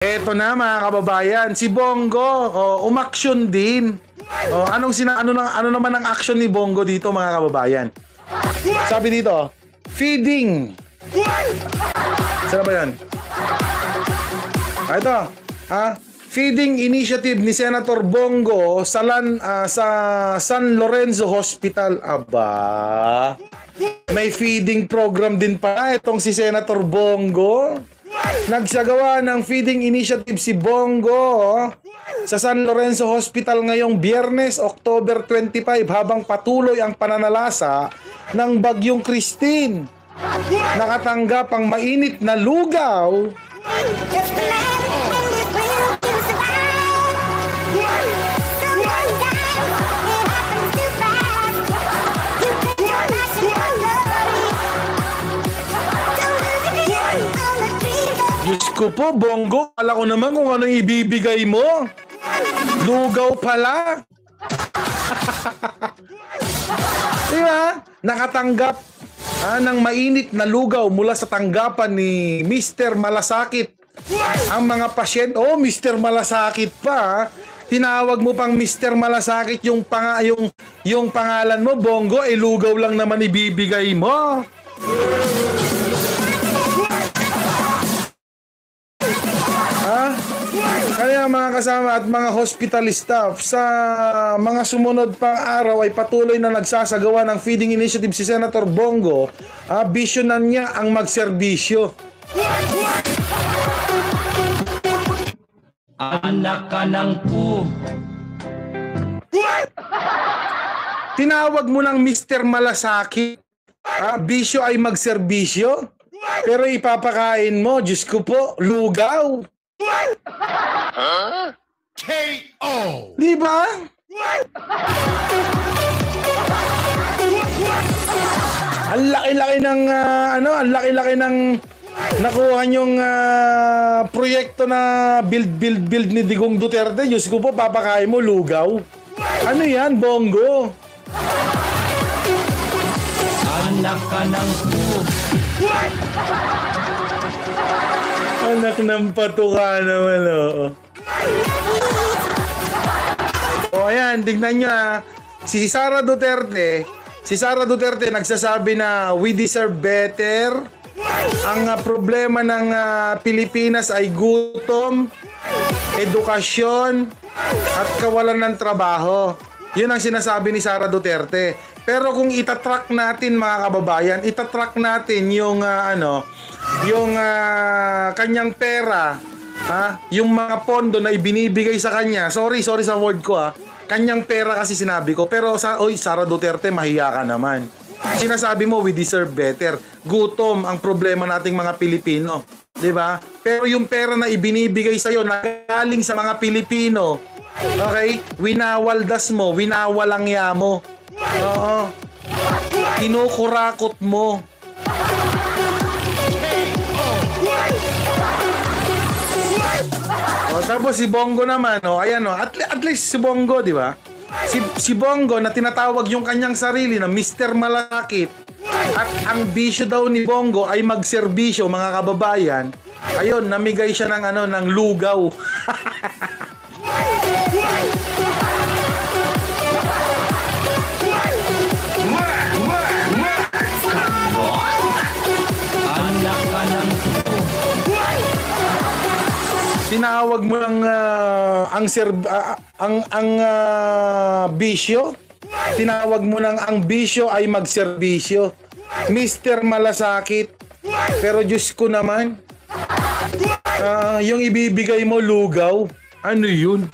Eto na mga kababayan, si Bongo, umaksyon din. Ano naman ang action ni Bongo dito mga kababayan? Sabi dito, feeding. Saan ba yan? Ito, feeding initiative ni Senator Bongo sa San Lorenzo Hospital. Aba, may feeding program din pa itong si Senator Bongo. Nagsagawa ng feeding initiative si Bongo sa San Lorenzo Hospital ngayong Biyernes, October 25 habang patuloy ang pananalasa ng Bagyong Christine. Nakatanggap ang mainit na lugaw Diyos ko po, Bongo, alam ko naman kung ano ibibigay mo. Lugaw pala. Diba? Nakatanggap ng mainit na lugaw mula sa tanggapan ni Mr. Malasakit. Ang mga pasyente, Mr. Malasakit pa. Tinawag mo pang Mr. Malasakit yung pangalan mo, Bongo, lugaw lang naman ibibigay mo. Kaya mga kasama at mga hospital staff, sa mga sumunod pang araw ay patuloy na nagsasagawa ng feeding initiative si Senator Bongo. Bisyonan niya ang magserbisyo. Anak ka ng po. Tinawag mo ng Mr. Malasakit. Bisyo ay magserbisyo. Pero ipapakain mo, Diyos ko po, lugaw. K.O. Di ba? Ang laki-laki ng ang laki-laki ng nakuha niyong proyekto na build ni Digong Duterte. Diyos ko po, papakain mo lugaw. Ano yan, Bongo? Anak ka ng po. Anak ng patuka naman, ayan, tignan nyo si Sara Duterte nagsasabi na we deserve better. Ang problema ng Pilipinas ay gutom, edukasyon, at kawalan ng trabaho. Yun ang sinasabi ni Sara Duterte. Pero kung itatrack natin mga kababayan, itatrack natin yung kanyang pera, yung mga pondo na ibinibigay sa kanya. Sorry sa word ko Kanyang pera kasi sinabi ko. Pero Sara Duterte, mahiya ka naman. Sinasabi mo we deserve better. Gutom ang problema nating mga Pilipino, 'di ba? Pero yung pera na ibinibigay sa iyo nagaling sa mga Pilipino. Okay? Winawaldas mo, winawalangya mo. Oo. Kinukurakot mo. Tapos si Bongo naman, ayan at least si Bongo, di ba? Si Bongo na tinatawag yung kanyang sarili na Mr. Malakit at ang bisyo daw ni Bongo ay magserbisyo, mga kababayan. Ayun, namigay siya ng lugaw. Tinawag mo lang ang bisyo. Tinawag mo lang ang bisyo ay magserbisyo. Mr. Malasakit. Pero Diyos ko naman, yung ibibigay mo lugaw, ano yun?